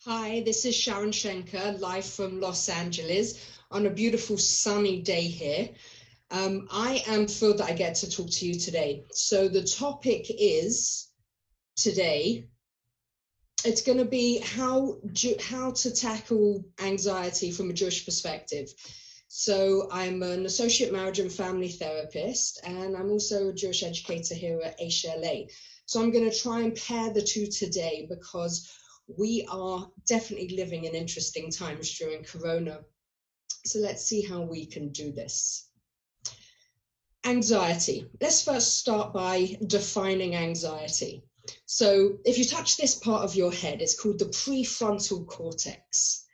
Hi, this is Sharon Schenker, live from Los Angeles on a beautiful sunny day here. I am thrilled that I get to talk to you today. So the topic is today, it's going to be how to tackle anxiety from a Jewish perspective. So I'm an associate marriage and family therapist, and I'm also a Jewish educator here at HLA. So I'm going to try and pair the two today because we are definitely living in interesting times during Corona. So let's see how we can do this. Anxiety. Let's first start by defining anxiety. So if you touch this part of your head, it's called the prefrontal cortex.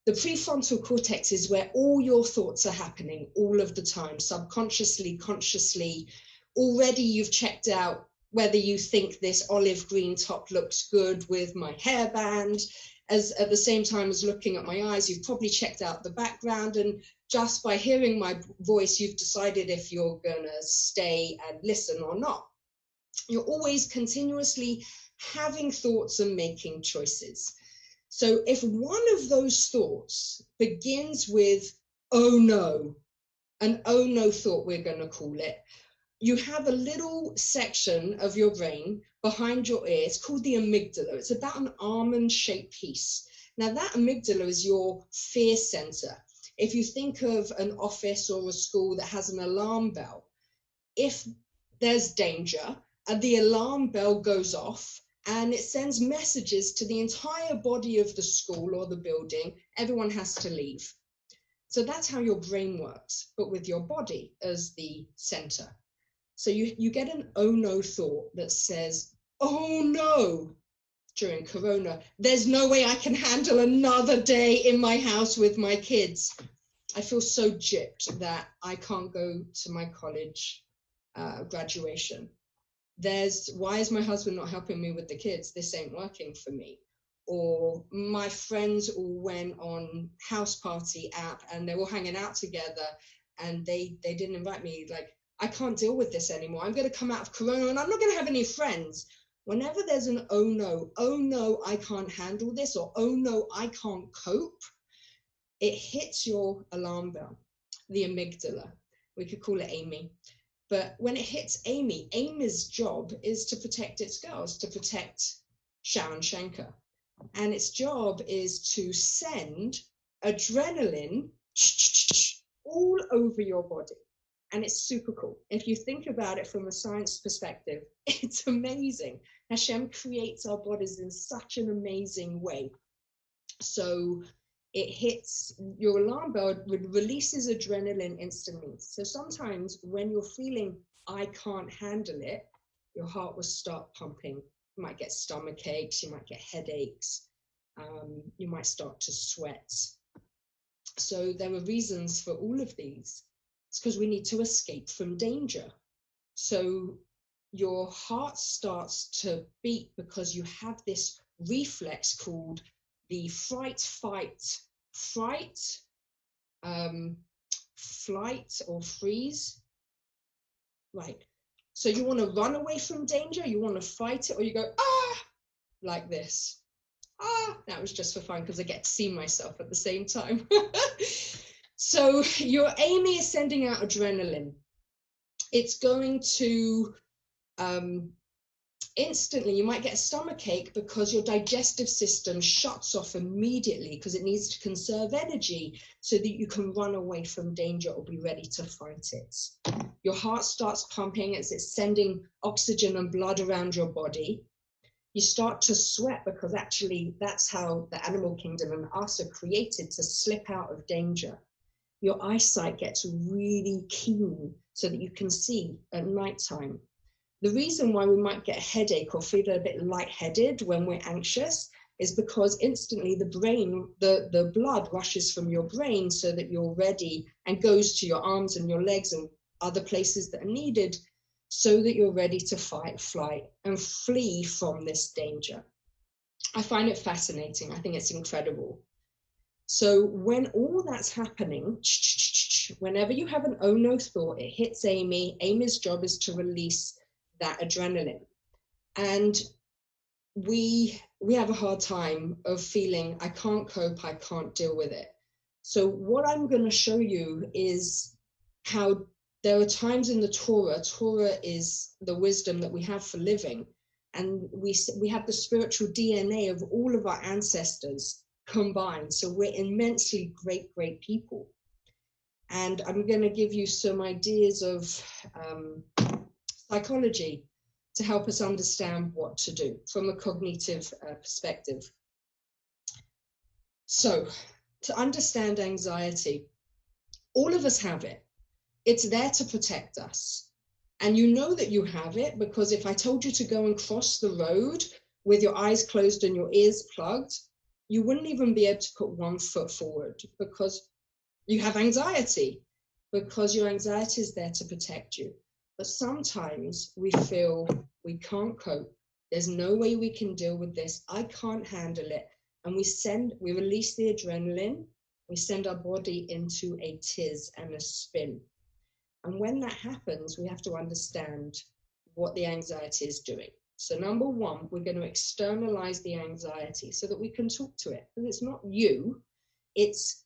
The prefrontal cortex is where all your thoughts are happening all of the time, subconsciously, consciously. Already you've checked out whether you think this olive green top looks good with my hairband. As at the same time as looking at my eyes, you've probably checked out the background, and just by hearing my voice, you've decided if you're gonna stay and listen or not. You're always continuously having thoughts and making choices. So if one of those thoughts begins with, oh no, an oh no thought, we're going to call it, you have a little section of your brain behind your ear. It's called the amygdala. It's about an almond-shaped piece. Now that amygdala is your fear center. If you think of an office or a school that has an alarm bell, if there's danger and the alarm bell goes off, and it sends messages to the entire body of the school or the building, everyone has to leave. So that's how your brain works, but with your body as the center. So you get an oh no thought that says, oh no, during Corona, there's no way I can handle another day in my house with my kids. I feel so gypped that I can't go to my college graduation. Why is my husband not helping me with the kids? This ain't working for me. Or my friends all went on house party app and they were hanging out together and they didn't invite me. Like, I can't deal with this anymore. I'm going to come out of Corona and I'm not going to have any friends. Whenever there's an oh no, I can't handle this, or oh no, I can't cope, it hits your alarm bell, the amygdala. We could call it Amy. But when it hits Amy, Amy's job is to protect its girls, to protect Sharon Schenker. And its job is to send adrenaline all over your body. And it's super cool. If you think about it from a science perspective, it's amazing. Hashem creates our bodies in such an amazing way. So it hits your alarm bell, releases adrenaline instantly. So sometimes when you're feeling, I can't handle it, your heart will start pumping. You might get stomach aches, you might get headaches, you might start to sweat. So there are reasons for all of these. It's because we need to escape from danger. So your heart starts to beat because you have this reflex called the flight, or freeze. Right. So you want to run away from danger, you want to fight it, or you go, ah, like this. Ah, that was just for fun because I get to see myself at the same time. So your Amy is sending out adrenaline. It's going to instantly, you might get a stomach ache because your digestive system shuts off immediately because it needs to conserve energy so that you can run away from danger or be ready to fight it. Your heart starts pumping as it's sending oxygen and blood around your body. You start to sweat because actually that's how the animal kingdom and us are created, to slip out of danger. Your eyesight gets really keen so that you can see at nighttime. The reason why we might get a headache or feel a bit lightheaded when we're anxious is because instantly the blood rushes from your brain so that you're ready and goes to your arms and your legs and other places that are needed so that you're ready to fight, flight, and flee from this danger. I find it fascinating. I think it's incredible. So when all that's happening, whenever you have an oh no thought, it hits Amy. Amy's job is to release that adrenaline. And we we have a hard time of feeling, I can't cope, I can't deal with it. So what I'm going to show you is how there are times in the Torah. Torah is the wisdom that we have for living. And we have the spiritual DNA of all of our ancestors combined. So we're immensely great, great people. And I'm going to give you some ideas of psychology to help us understand what to do from a cognitive perspective. So to understand anxiety, all of us have it. It's there to protect us. And you know that you have it because if I told you to go and cross the road with your eyes closed and your ears plugged, you wouldn't even be able to put one foot forward because you have anxiety, because your anxiety is there to protect you. But sometimes we feel we can't cope. There's no way we can deal with this. I can't handle it. And we release the adrenaline. We send our body into a tiz and a spin. And when that happens, we have to understand what the anxiety is doing. So number one, we're going to externalize the anxiety so that we can talk to it. Because it's not you, it's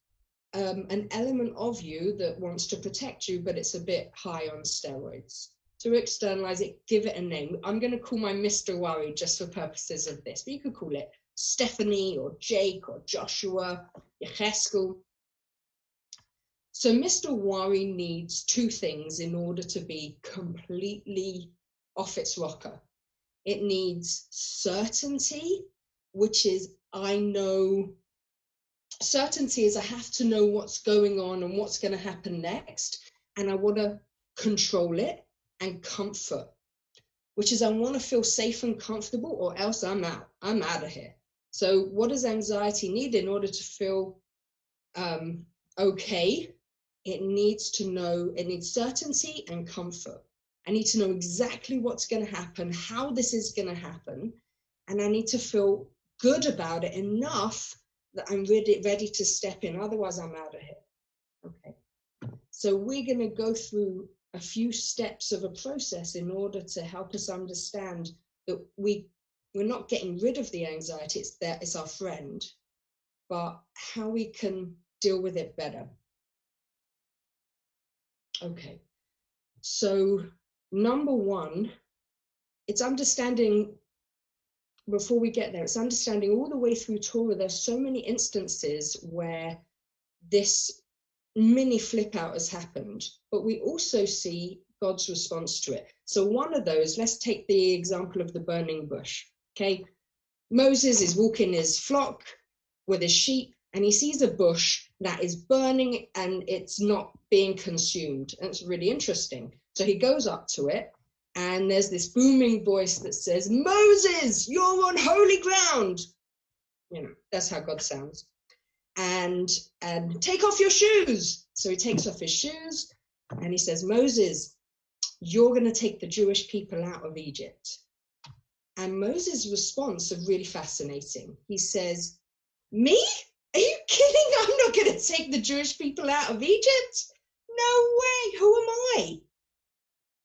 an element of you that wants to protect you, but it's a bit high on steroids. To externalize it, give it a name. I'm going to call my Mr. Worry just for purposes of this, but you could call it Stephanie or Jake or Joshua, Yecheskel. So Mr. Worry needs two things in order to be completely off its rocker. It needs certainty, which is I know. Certainty is I have to know what's going on and what's going to happen next, and I want to control it, and comfort, which is I want to feel safe and comfortable or else I'm out of here. So what does anxiety need in order to feel okay? It needs certainty and comfort. I need to know exactly what's going to happen, how this is going to happen, and I need to feel good about it enough that I'm ready to step in. Otherwise, I'm out of here. Okay. So we're going to go through a few steps of a process in order to help us understand that we're not getting rid of the anxiety. It's there. It's our friend, but how we can deal with it better. Okay. So number one, it's understanding. Before we get there, it's understanding all the way through Torah. There's so many instances where this mini flip out has happened, but we also see God's response to it. So one of those, let's take the example of the burning bush. Okay, Moses is walking his flock with his sheep and he sees a bush that is burning and it's not being consumed. And it's really interesting. So he goes up to it and there's this booming voice that says, Moses, you're on holy ground. You know, that's how God sounds. And take off your shoes. So he takes off his shoes and he says, Moses, you're going to take the Jewish people out of Egypt. And Moses' response is really fascinating. He says, me? Are you kidding? I'm not going to take the Jewish people out of Egypt. No way. Who am I?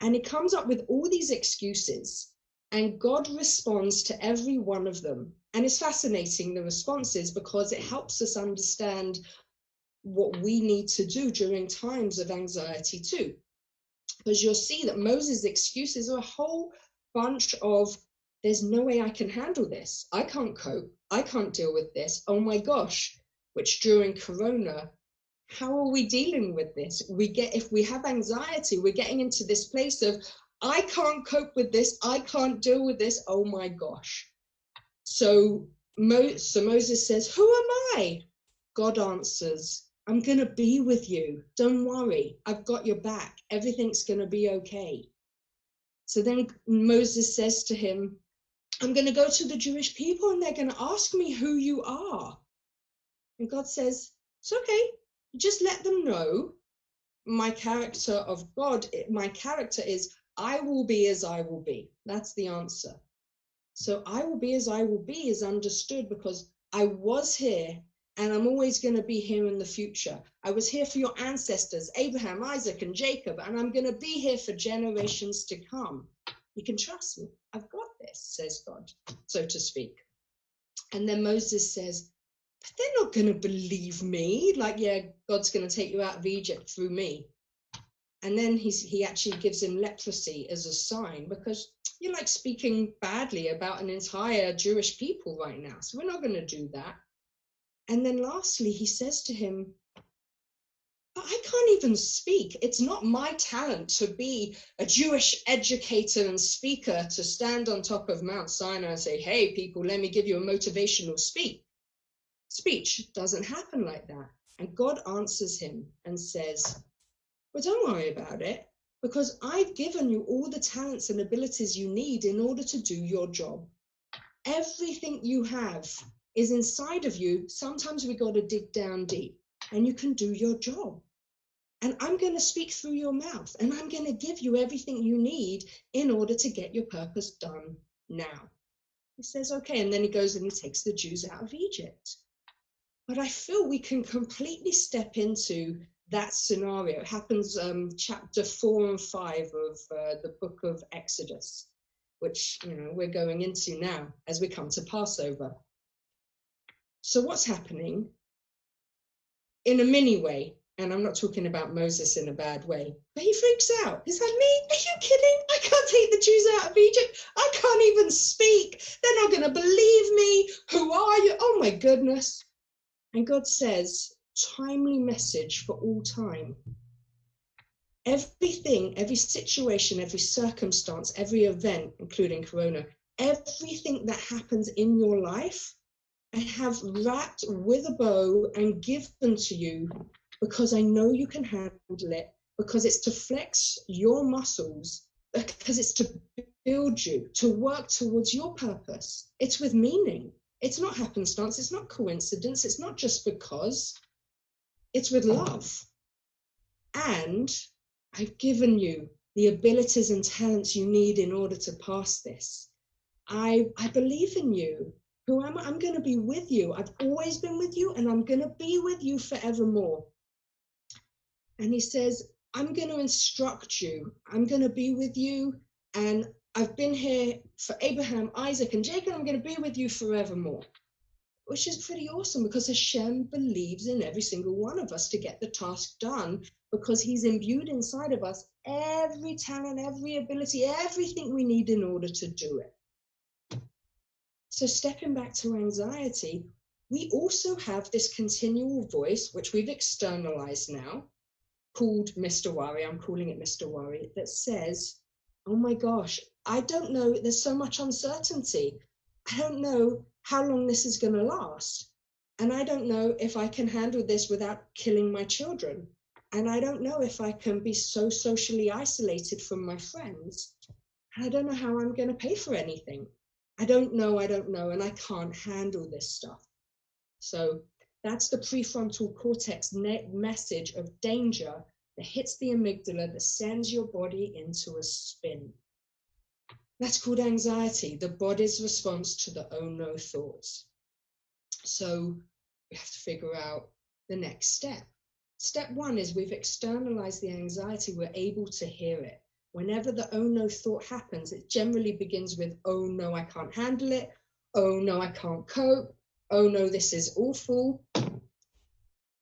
And he comes up with all these excuses and God responds to every one of them. And it's fascinating, the responses, because it helps us understand what we need to do during times of anxiety too. Because you'll see that Moses' excuses are a whole bunch of, there's no way I can handle this. I can't cope. I can't deal with this. Oh my gosh, which during Corona, how are we dealing with this? If we have anxiety, we're getting into this place of, I can't cope with this. I can't deal with this. Oh my gosh. So Moses says, who am I? God answers, I'm going to be with you. Don't worry. I've got your back. Everything's going to be okay. So then Moses says to him, I'm going to go to the Jewish people and they're going to ask me who you are. And God says, it's okay. Just let them know my character of God. My character is I will be as I will be. That's the answer. So I will be as I will be is understood because I was here and I'm always going to be here in the future. I was here for your ancestors, Abraham, Isaac, and Jacob, and I'm going to be here for generations to come. You can trust me. I've got this, says God, so to speak. And then Moses says, but they're not going to believe me. Like, yeah, God's going to take you out of Egypt through me. And then he actually gives him leprosy as a sign, because you're like speaking badly about an entire Jewish people right now. So we're not going to do that. And then lastly, he says to him, but I can't even speak. It's not my talent to be a Jewish educator and speaker, to stand on top of Mount Sinai and say, hey, people, let me give you a motivational speech. Speech doesn't happen like that. And God answers him and says, well, don't worry about it, because I've given you all the talents and abilities you need in order to do your job. Everything you have is inside of you. Sometimes we got to dig down deep, and you can do your job. And I'm going to speak through your mouth, and I'm going to give you everything you need in order to get your purpose done now. He says, okay, and then he goes and he takes the Jews out of Egypt. But I feel we can completely step into that scenario. It happens chapter 4 and 5 of the book of Exodus, which we're going into now as we come to Passover. So what's happening in a mini way, and I'm not talking about Moses in a bad way, but he freaks out. He's like, me? Are you kidding? I can't take the Jews out of Egypt. I can't even speak. They're not going to believe me. Who are you? Oh my goodness. And God says, timely message for all time. Everything, every situation, every circumstance, every event, including Corona, everything that happens in your life, I have wrapped with a bow and given to you, because I know you can handle it, because it's to flex your muscles, because it's to build you, to work towards your purpose. It's with meaning. It's not happenstance. It's not coincidence. It's not just because. It's with love. And I've given you the abilities and talents you need in order to pass this. I believe in you. Who am I? I'm going to be with you. I've always been with you, and I'm going to be with you forevermore. And he says, I'm going to instruct you. I'm going to be with you. And I've been here for Abraham, Isaac, and Jacob. I'm going to be with you forevermore. Which is pretty awesome, because Hashem believes in every single one of us to get the task done, because he's imbued inside of us every talent, every ability, everything we need in order to do it. So stepping back to anxiety, we also have this continual voice, which we've externalized now, called Mr. Worry. I'm calling it Mr. Worry, that says, oh my gosh, I don't know. There's so much uncertainty. I don't know how long this is going to last. And I don't know if I can handle this without killing my children. And I don't know if I can be so socially isolated from my friends. And I don't know how I'm going to pay for anything. I don't know, and I can't handle this stuff. So that's the prefrontal cortex message of danger that hits the amygdala, that sends your body into a spin. That's called anxiety, the body's response to the oh no thoughts. So we have to figure out the next step. Step 1 is we've externalized the anxiety, we're able to hear it. Whenever the oh no thought happens, it generally begins with, oh no, I can't handle it. Oh no, I can't cope. Oh no, this is awful.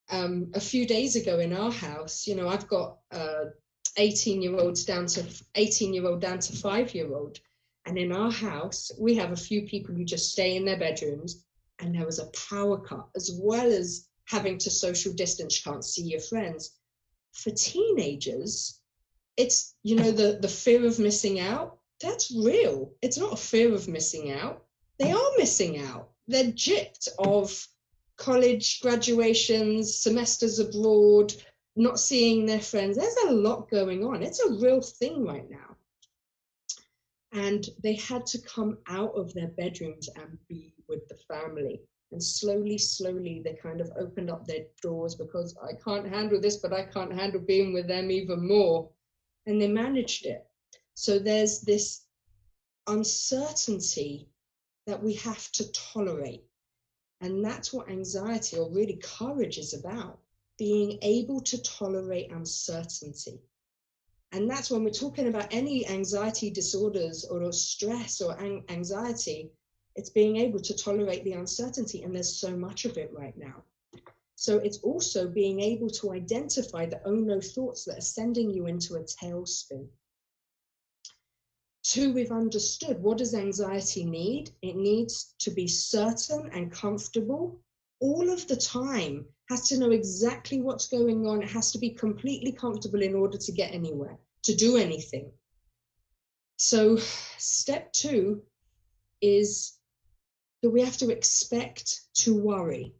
A few days ago in our house, I've got 18-year-old down to 5-year-old. And in our house, we have a few people who just stay in their bedrooms, and there was a power cut, as well as having to social distance, you can't see your friends. For teenagers, it's, the fear of missing out, that's real. It's not a fear of missing out. They are missing out. They're gypped of college graduations, semesters abroad, not seeing their friends. There's a lot going on. It's a real thing right now. And they had to come out of their bedrooms and be with the family. And slowly, they kind of opened up their doors, because I can't handle this, but I can't handle being with them even more. And they managed it. So there's this uncertainty that we have to tolerate. And that's what anxiety, or really courage, is about, being able to tolerate uncertainty. And that's when we're talking about any anxiety disorders or stress or anxiety, It's being able to tolerate the uncertainty, and there's so much of it right now. So it's also being able to identify the oh no thoughts that are sending you into a tailspin. 2, we've understood, what does anxiety need? It needs to be certain and comfortable all of the time, has to know exactly what's going on. It has to be completely comfortable in order to get anywhere, to do anything. So step 2 is that we have to expect to worry,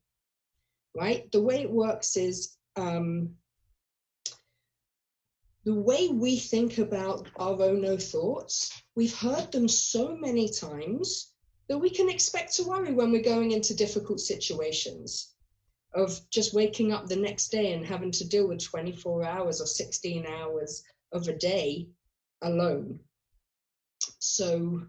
right? The way it works is, the way we think about our oh no thoughts, we've heard them so many times that we can expect to worry when we're going into difficult situations of just waking up the next day and having to deal with 24 hours or 16 hours of a day alone. So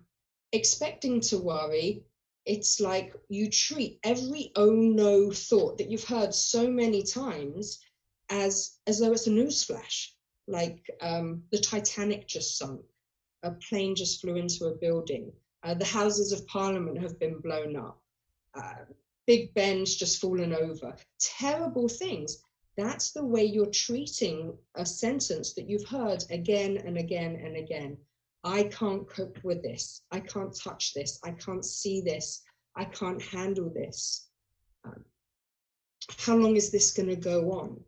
expecting to worry, it's like you treat every oh no thought that you've heard so many times as though it's a newsflash. Like the Titanic just sunk, a plane just flew into a building, the Houses of Parliament have been blown up, Big Ben's just fallen over. Terrible things. That's the way you're treating a sentence that you've heard again and again and again. I can't cope with this. I can't touch this. I can't see this. I can't handle this. How long is this going to go on?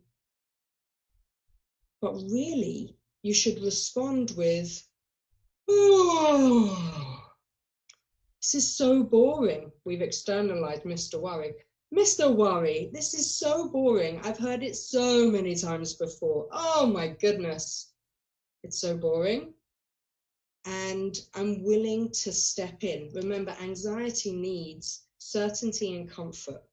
But really, you should respond with, oh, this is so boring. We've externalized Mr. Worry. Mr. Worry, this is so boring. I've heard it so many times before. Oh my goodness. It's so boring. And I'm willing to step in. Remember, anxiety needs certainty and comfort.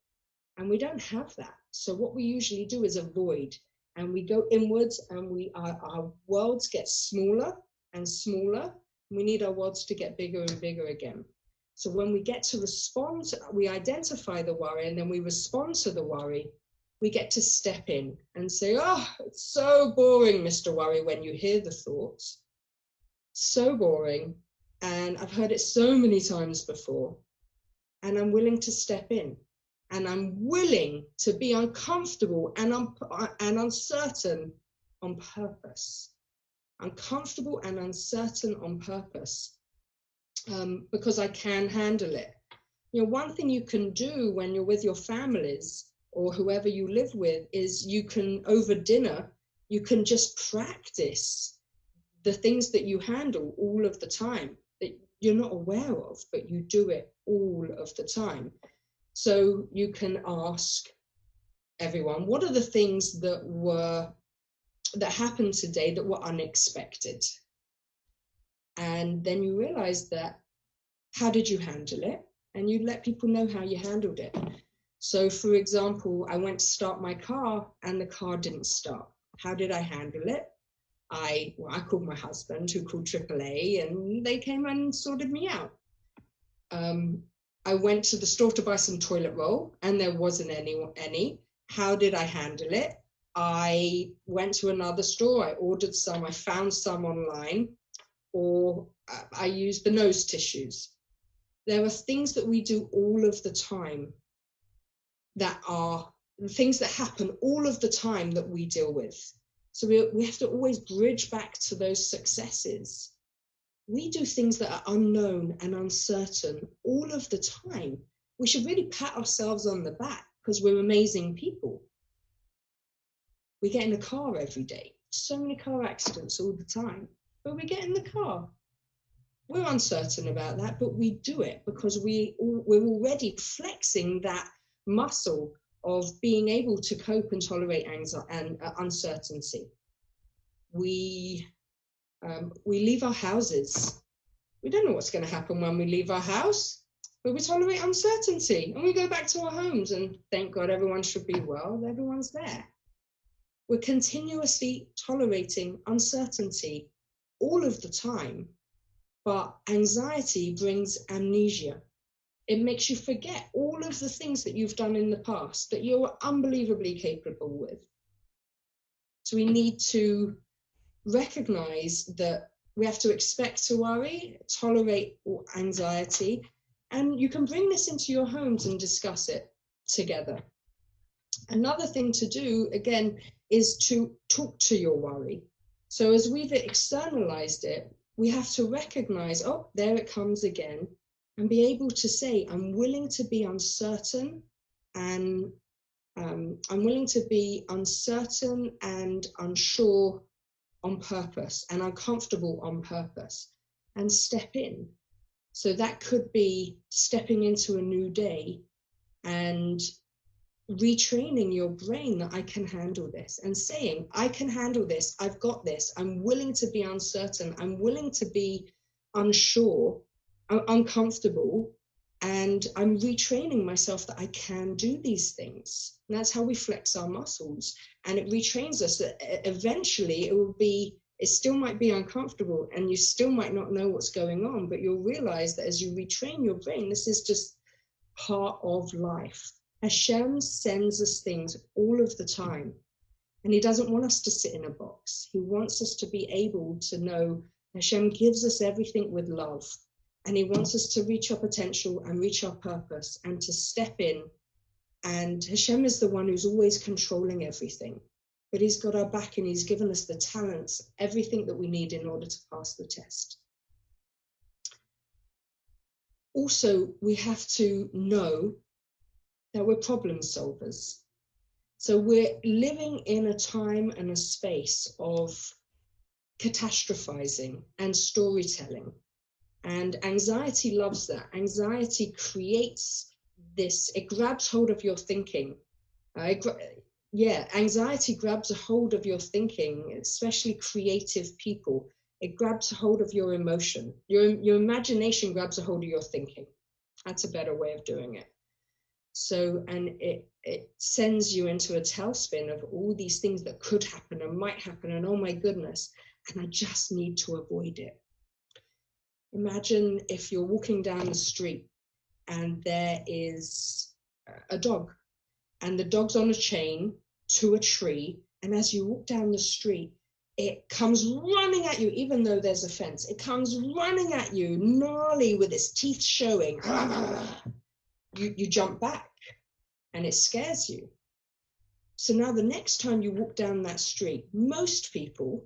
And we don't have that. So what we usually do is avoid. And we go inwards, and our worlds get smaller and smaller. We need our worlds to get bigger and bigger again. So when we get to respond, we identify the worry, and then we respond to the worry, we get to step in and say, oh, it's so boring, Mr. Worry, when you hear the thoughts. So boring. And I've heard it so many times before. And I'm willing to step in. And I'm willing to be uncomfortable and uncertain on purpose. Uncomfortable and uncertain on purpose, because I can handle it. You know, one thing you can do when you're with your families or whoever you live with is you can, over dinner, you can just practice the things that you handle all of the time that you're not aware of, but you do it all of the time. So you can ask everyone, what are the things that happened today that were unexpected? And then you realize that, how did you handle it? And you let people know how you handled it. So for example, I went to start my car and the car didn't start. How did I handle it? I called my husband, who called AAA, and they came and sorted me out. I went to the store to buy some toilet roll and there wasn't any. How did I handle it? I went to another store, I ordered some, I found some online, or I used the nose tissues. There are things that we do all of the time that are things that happen all of the time that we deal with. So we have to always bridge back to those successes. We do things that are unknown and uncertain all of the time. We should really pat ourselves on the back because we're amazing people. We get in a car every day. So many car accidents all the time, but we get in the car. We're uncertain about that, but we do it because we're already flexing that muscle of being able to cope and tolerate anxiety and uncertainty. We leave our houses. We don't know what's going to happen when we leave our house, but we tolerate uncertainty and we go back to our homes and thank God everyone should be well, everyone's there. We're continuously tolerating uncertainty all of the time, but anxiety brings amnesia. It makes you forget all of the things that you've done in the past that you're unbelievably capable with. So we need to recognize that we have to expect to worry, tolerate anxiety, And you can bring this into your homes and discuss it together. Another thing to do, again, is to talk to your worry. So as we've externalized it, we have to recognize, oh, there it comes again, and be able to say, I'm willing to be uncertain, and I'm willing to be uncertain and unsure on purpose, and uncomfortable on purpose, and step in. So that could be stepping into a new day and retraining your brain that I can handle this, and saying, I can handle this, I've got this, I'm willing to be uncertain, I'm willing to be unsure, uncomfortable, and I'm retraining myself that I can do these things. And that's how we flex our muscles, and it retrains us that eventually it still might be uncomfortable and you still might not know what's going on, but you'll realize that as you retrain your brain, this is just part of life. Hashem sends us things all of the time, and he doesn't want us to sit in a box. He wants us to be able to know Hashem gives us everything with love, and he wants us to reach our potential and reach our purpose and to step in. And Hashem is the one who's always controlling everything, but he's got our back and he's given us the talents, everything that we need in order to pass the test. Also, we have to know that we're problem solvers. So we're living in a time and a space of catastrophizing and storytelling. And anxiety loves that. Anxiety creates this, it grabs hold of your thinking. Anxiety grabs a hold of your thinking, especially creative people. It grabs a hold of your emotion. Your imagination grabs a hold of your thinking. That's a better way of doing it. So, and it sends you into a tailspin of all these things that could happen and might happen, and oh my goodness, and I just need to avoid it. Imagine if you're walking down the street and there is a dog, and the dog's on a chain to a tree, and as you walk down the street, it comes running at you, even though there's a fence. It comes running at you, gnarly, with its teeth showing. You jump back, and it scares you. So now the next time you walk down that street, most people,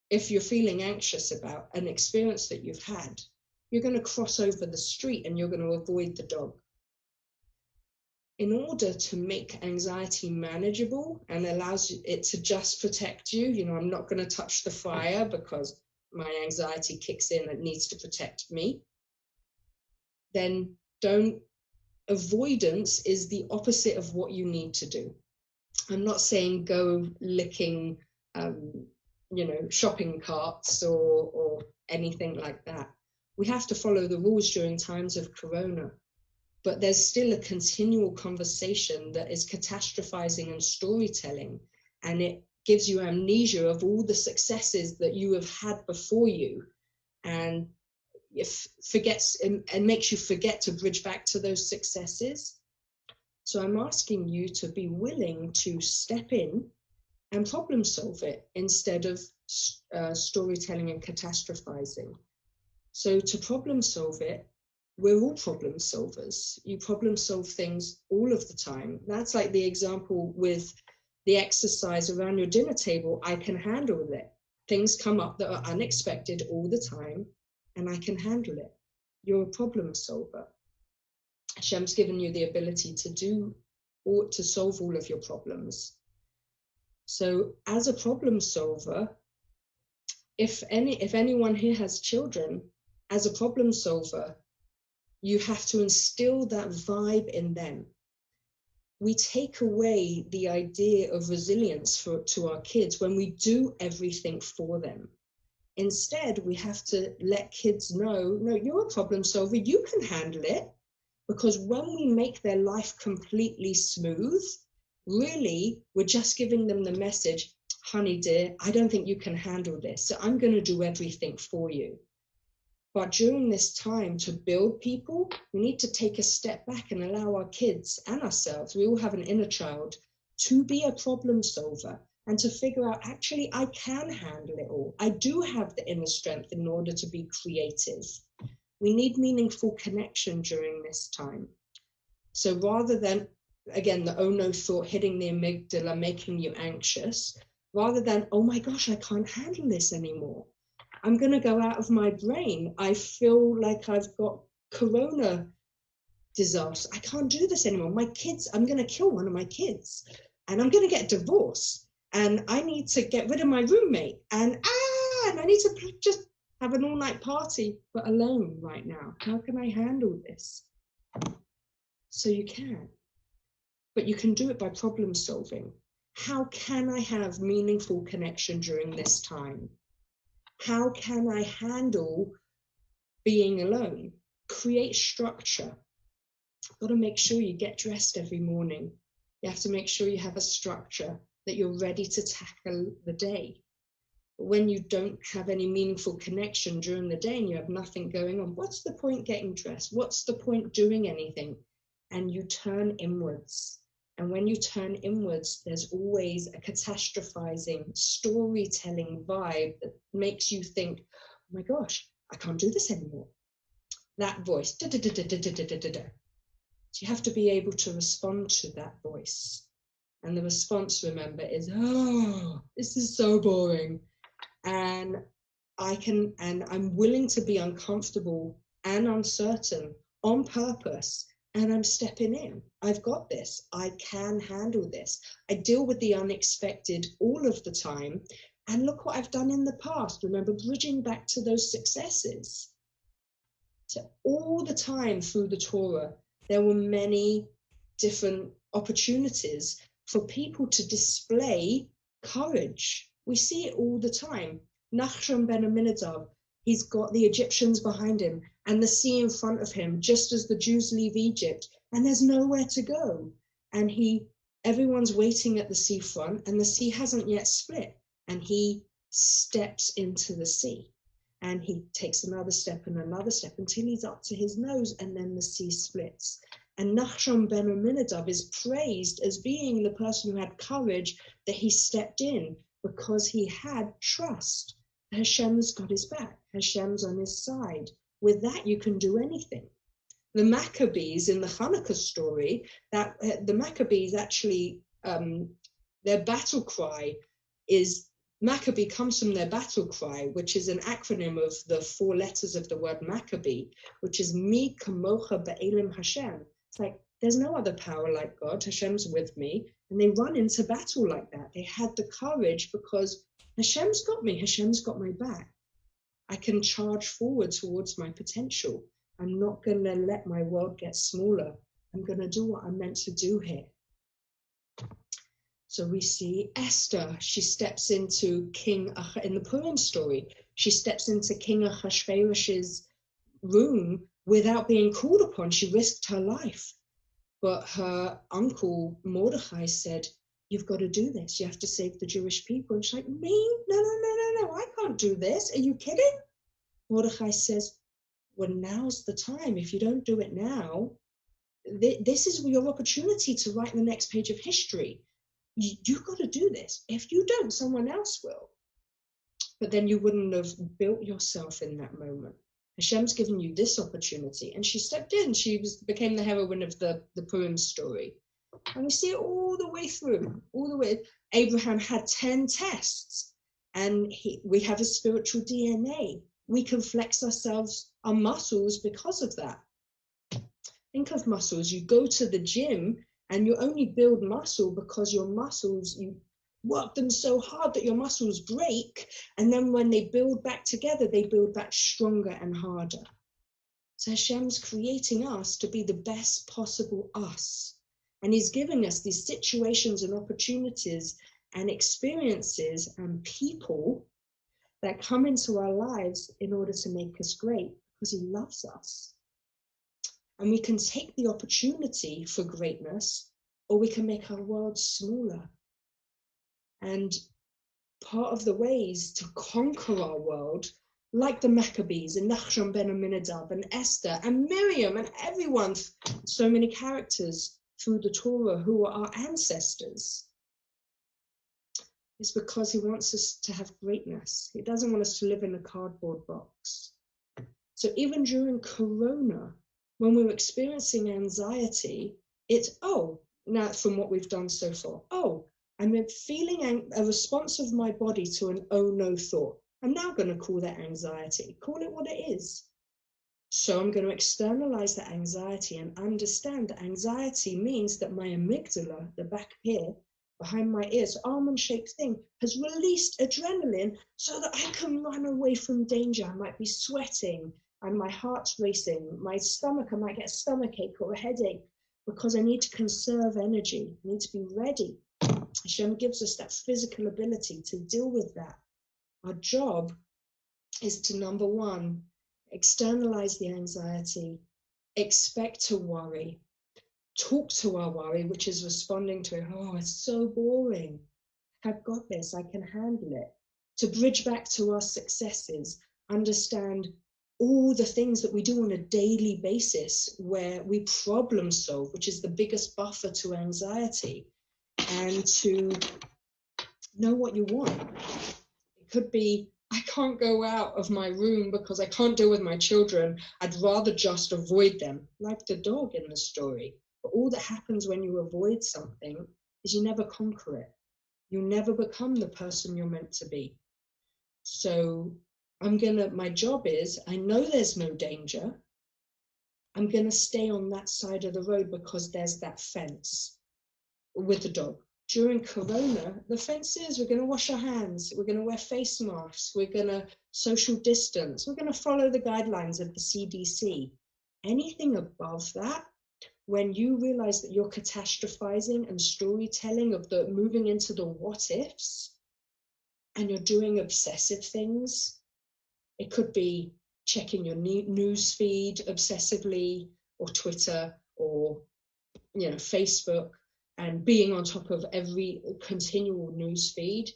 if you're feeling anxious about an experience that you've had, you're going to cross over the street and you're going to avoid the dog. In order to make anxiety manageable and allows it to just protect you, I'm not going to touch the fire because my anxiety kicks in and needs to protect me, then avoidance is the opposite of what you need to do. I'm not saying go licking, shopping carts or anything like that. We have to follow the rules during times of Corona, but there's still a continual conversation that is catastrophizing and storytelling, and it gives you amnesia of all the successes that you have had before you, and forgets and makes you forget to bridge back to those successes. So I'm asking you to be willing to step in and problem solve it instead of storytelling and catastrophizing. So to problem solve it, we're all problem solvers. You problem solve things all of the time. That's like the example with the exercise around your dinner table. I can handle it. Things come up that are unexpected all the time, and I can handle it. You're a problem solver. Hashem's given you the ability to solve all of your problems. So as a problem solver, if anyone here has children, as a problem solver, you have to instill that vibe in them. We take away the idea of resilience to our kids when we do everything for them. Instead, we have to let kids know, no, you're a problem solver, you can handle it. Because when we make their life completely smooth, really, we're just giving them the message, honey dear, I don't think you can handle this, so I'm going to do everything for you. But during this time to build people, we need to take a step back and allow our kids and ourselves, we all have an inner child, to be a problem solver and to figure out, actually, I can handle it all. I do have the inner strength in order to be creative. We need meaningful connection during this time. So rather than, again, the oh no thought hitting the amygdala, making you anxious, rather than, oh my gosh, I can't handle this anymore, I'm going to go out of my brain. I feel like I've got corona disaster. I can't do this anymore. My kids, I'm going to kill one of my kids, and I'm going to get divorced, and I need to get rid of my roommate, and I need to just have an all-night party, but alone right now. How can I handle this? So you can, but you can do it by problem solving. How can I have meaningful connection during this time? How can I handle being alone? Create structure. Got to make sure you get dressed every morning. You have to make sure you have a structure, that you're ready to tackle the day. But when you don't have any meaningful connection during the day and you have nothing going on, what's the point getting dressed? What's the point doing anything? And you turn inwards. And when you turn inwards, there's always a catastrophizing, storytelling vibe that makes you think, oh my gosh, I can't do this anymore. That voice, da da da da da da da da da. So you have to be able to respond to that voice. And the response, remember, is, oh, this is so boring. And I'm willing to be uncomfortable and uncertain on purpose. And I'm stepping in. I've got this. I can handle this. I deal with the unexpected all of the time. And look what I've done in the past. Remember, bridging back to those successes. So all the time through the Torah, there were many different opportunities for people to display courage. We see it all the time. Nachshon ben Aminadab, he's got the Egyptians behind him and the sea in front of him, just as the Jews leave Egypt, and there's nowhere to go. And everyone's waiting at the seafront, and the sea hasn't yet split. And he steps into the sea, and he takes another step and another step until he's up to his nose, and then the sea splits. And Nachshon ben Aminadab is praised as being the person who had courage, that he stepped in because he had trust. Hashem's got his back. Hashem's on his side. With that, you can do anything. The Maccabees in the Hanukkah story, that the Maccabees actually, their battle cry is, Maccabee comes from their battle cry, which is an acronym of the 4 letters of the word Maccabee, which is Mi Kamocha Be'elim Hashem. It's like, there's no other power like God. Hashem's with me. And they run into battle like that. They had the courage because Hashem's got me. Hashem's got my back. I can charge forward towards my potential. I'm not going to let my world get smaller. I'm going to do what I'm meant to do here. So we see Esther. She steps into in the Purim story, she steps into King Ahasuerus's room without being called upon. She risked her life. But her uncle Mordechai said, you've got to do this. You have to save the Jewish people. And she's like, me? No, I can't do this. Are you kidding? Mordechai says, well, now's the time. If you don't do it now, this is your opportunity to write the next page of history. You've got to do this. If you don't, someone else will. But then you wouldn't have built yourself in that moment. Hashem's given you this opportunity. And she stepped in. She became the heroine of the Purim story. And we see it all the way through, all the way. Abraham had 10 tests, and we have a spiritual DNA. We can flex our muscles because of that. Think of muscles. You go to the gym and you only build muscle because your muscles, you work them so hard that your muscles break. And then when they build back together, they build back stronger and harder. So Hashem's creating us to be the best possible us. And he's giving us these situations and opportunities and experiences and people that come into our lives in order to make us great, because he loves us. And we can take the opportunity for greatness, or we can make our world smaller. And part of the ways to conquer our world, like the Maccabees and Nachshon ben Aminadab and Esther and Miriam and everyone, so many characters through the Torah who are our ancestors, is because he wants us to have greatness. He doesn't want us to live in a cardboard box. So even during Corona, when we were experiencing anxiety, it's, oh, now from what we've done so far, oh, I'm feeling a response of my body to an oh no thought. I'm now going to call that anxiety, call it what it is. So I'm going to externalize that anxiety and understand that anxiety means that my amygdala, the back here, behind my ears, almond-shaped thing, has released adrenaline so that I can run away from danger. I might be sweating and my heart's racing. My stomach, I might get a stomachache or a headache because I need to conserve energy. I need to be ready. Hashem gives us that physical ability to deal with that. Our job is to, number one, externalize the anxiety, expect to worry, talk to our worry, which is responding to, oh, it's so boring. I've got this, I can handle it. To bridge back to our successes, understand all the things that we do on a daily basis where we problem solve, which is the biggest buffer to anxiety, and to know what you want. It could be, I can't go out of my room because I can't deal with my children. I'd rather just avoid them, like the dog in the story. But all that happens when you avoid something is you never conquer it. You never become the person you're meant to be. So my job is, I know there's no danger. I'm going to stay on that side of the road because there's that fence with the dog. During Corona, the fence is, we're going to wash our hands, we're going to wear face masks, we're going to social distance, we're going to follow the guidelines of the CDC. Anything above that, when you realize that you're catastrophizing and storytelling of the moving into the what ifs, and you're doing obsessive things, it could be checking your news feed obsessively, or Twitter, or Facebook, and being on top of every continual news feed,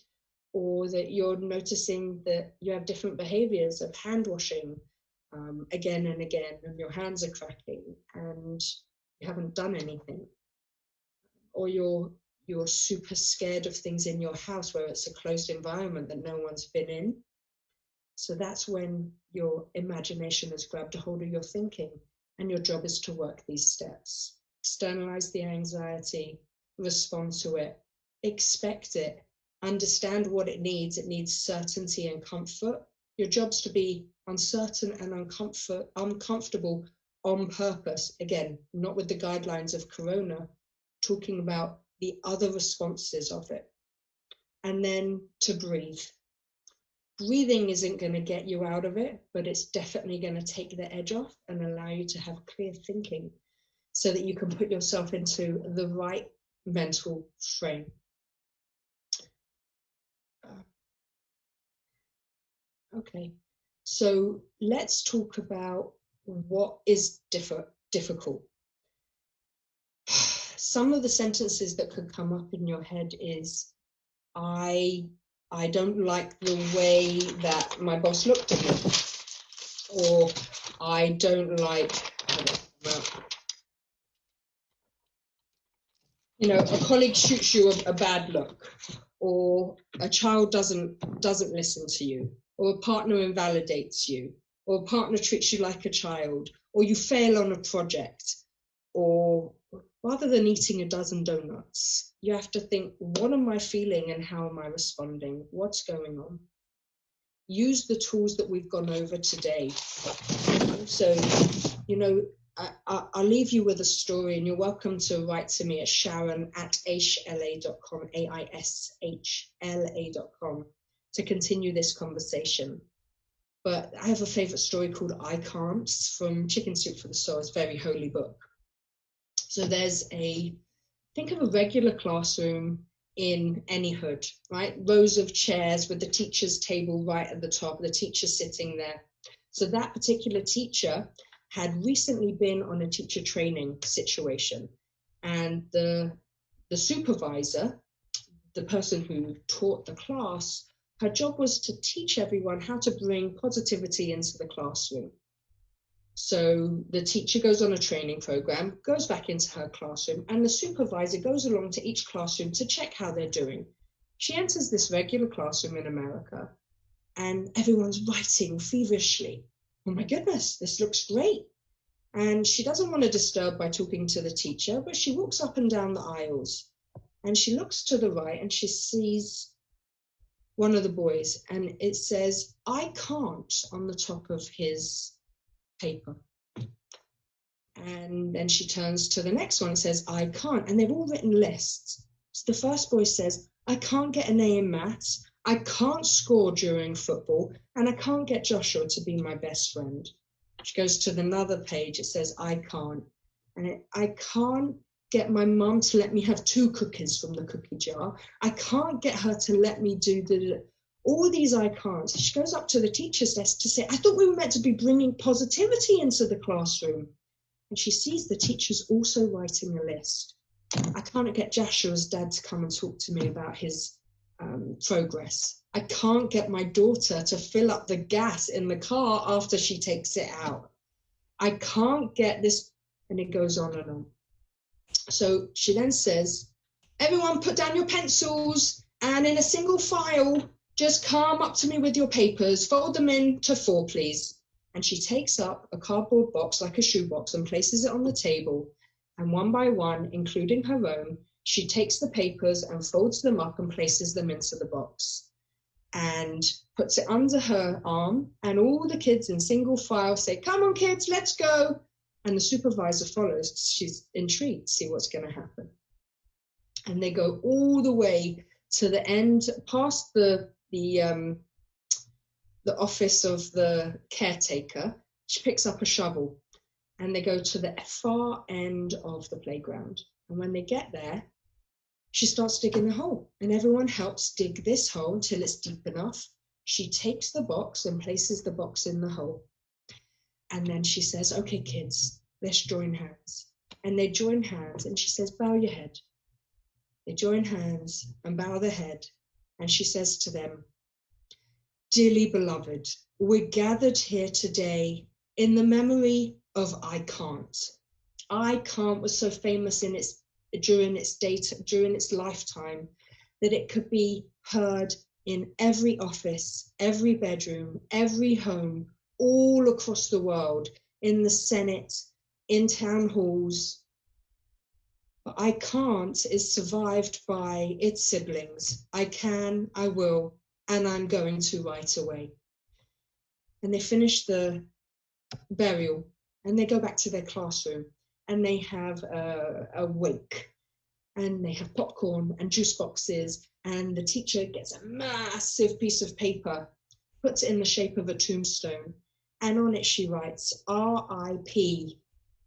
or that you're noticing that you have different behaviors of hand washing again and again, and your hands are cracking and you haven't done anything, or you're super scared of things in your house where it's a closed environment that no one's been in. So that's when your imagination has grabbed a hold of your thinking, and your job is to work these steps. Externalize the anxiety, respond to it, expect it, understand what it needs. It needs certainty and comfort. Your job's to be uncertain and uncomfortable on purpose. Again, not with the guidelines of Corona, talking about the other responses of it. And then to breathe. Breathing isn't going to get you out of it, but it's definitely going to take the edge off and allow you to have clear thinking so that you can put yourself into the right mental frame. Okay, so let's talk about what is difficult. Some of the sentences that could come up in your head is, I don't like the way that my boss looked at me, or I don't like, a colleague shoots you a bad look, or a child doesn't listen to you, or a partner invalidates you, or a partner treats you like a child, or you fail on a project, or rather than eating a dozen donuts, you have to think, what am I feeling and how am I responding? What's going on? Use the tools that we've gone over today. So, I'll leave you with a story, and you're welcome to write to me at sharon@aishla.com, AISHLA.com, to continue this conversation. But I have a favorite story called I Can't from Chicken Soup for the Soul. It's a very holy book. So think of a regular classroom in any hood, right? Rows of chairs with the teacher's table right at the top, the teacher sitting there. So that particular teacher had recently been on a teacher training situation, and the supervisor, the person who taught the class, her job was to teach everyone how to bring positivity into the classroom. So the teacher goes on a training program, goes back into her classroom, and the supervisor goes along to each classroom to check how they're doing. She enters this regular classroom in America, and everyone's writing feverishly. oh my goodness, this looks great. And she doesn't want to disturb by talking to the teacher, but she walks up and down the aisles. And she looks to the right and she sees one of the boys, and it says, I can't, on the top of his paper. And then she turns to the next one and says, I can't. And they've all written lists. So the first boy says, I can't get an A in maths, I can't score during football, and I can't get Joshua to be my best friend. She goes to another page, it says, I can't. And I can't get my mum to let me have 2 cookies from the cookie jar. I can't get her to let me do all these I can't. So she goes up to the teacher's desk to say, I thought we were meant to be bringing positivity into the classroom. And she sees the teacher's also writing a list. I can't get Joshua's dad to come and talk to me about his progress. I can't get my daughter to fill up the gas in the car after she takes it out. I can't get this, and it goes on and on. So she then says, everyone put down your pencils and in a single file, just come up to me with your papers, fold them into 4, please. And she takes up a cardboard box like a shoebox and places it on the table. And one by one, including her own, she takes the papers and folds them up and places them into the box and puts it under her arm. And all the kids in single file say, come on, kids, let's go. And the supervisor follows. She's intrigued to see what's going to happen. And they go all the way to the end, past the office of the caretaker. She picks up a shovel and they go to the far end of the playground. And when they get there, she starts digging a hole, and everyone helps dig this hole until it's deep enough. She takes the box and places the box in the hole. And then she says, okay, kids, let's join hands. And they join hands, and she says, bow your head. They join hands and bow their head. And she says to them, dearly beloved, we're gathered here today in the memory of I Can't. I Can't was so famous during its lifetime that it could be heard in every office, every bedroom, every home, all across the world, in the Senate, in town halls. But I Can't is survived by its siblings. I can, I will, and I'm going to right away. And they finish the burial and they go back to their classroom and they have a wake and they have popcorn and juice boxes, and the teacher gets a massive piece of paper, puts it in the shape of a tombstone, and on it she writes, R.I.P.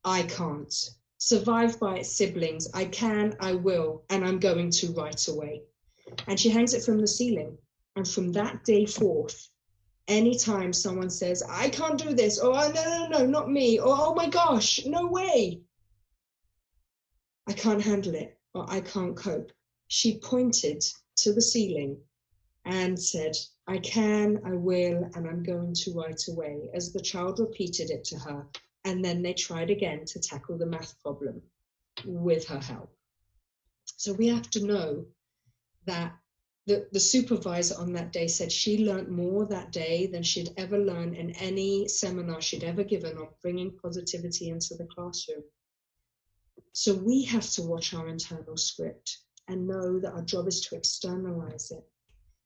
I Can't. Survived by its siblings, I can, I will, and I'm going to right away. And she hangs it from the ceiling. And from that day forth, anytime someone says, I can't do this, or no, not me, or oh my gosh, no way, I can't handle it, or I can't cope, she pointed to the ceiling and said, I can, I will, and I'm going to right away, as the child repeated it to her. And then they tried again to tackle the math problem with her help. So we have to know that the supervisor on that day said she learned more that day than she'd ever learned in any seminar she'd ever given on bringing positivity into the classroom. So we have to watch our internal script and know that our job is to externalize it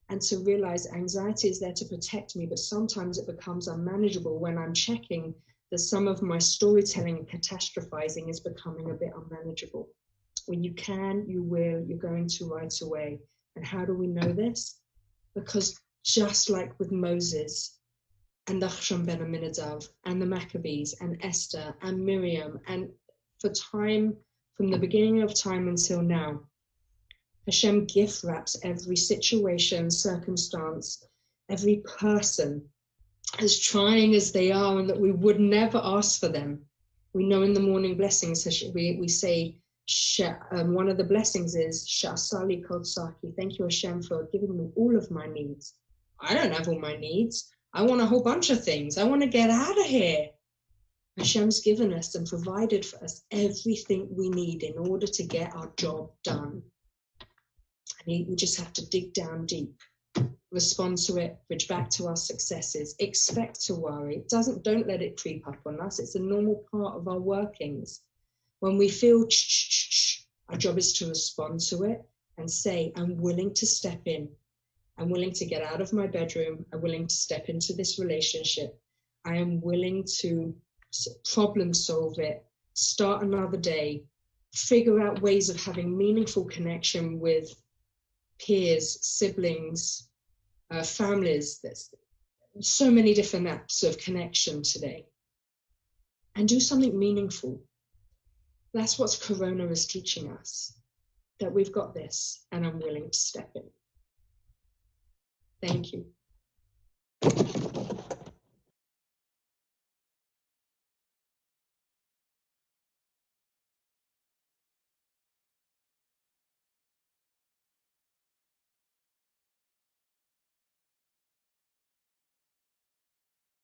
and to realize anxiety is there to protect me, but sometimes it becomes unmanageable when I'm checking that some of my storytelling and catastrophizing is becoming a bit unmanageable. When you can, you will, you're going to right away. And how do we know this? Because just like with Moses and Nachshon ben Aminadav and the Maccabees and Esther and Miriam, and for time, from the beginning of time until now, Hashem gift wraps every situation, circumstance, every person, as trying as they are and that we would never ask for them. We know in the morning blessings, we say, one of the blessings is, Sha'asali Kodsaki, thank you Hashem for giving me all of my needs. I don't have all my needs. I want a whole bunch of things. I want to get out of here. Hashem's given us and provided for us everything we need in order to get our job done. And we just have to dig down deep respond to it, bridge back to our successes, expect to worry. Don't let it creep up on us. It's a normal part of our workings. When we feel our job is to respond to it and say, I'm willing to step in. I'm willing to get out of my bedroom. I'm willing to step into this relationship. I am willing to problem solve it, start another day, figure out ways of having meaningful connection with peers, siblings, families. There's so many different apps of connection today. And do something meaningful. That's what Corona is teaching us, that we've got this and I'm willing to step in. Thank you.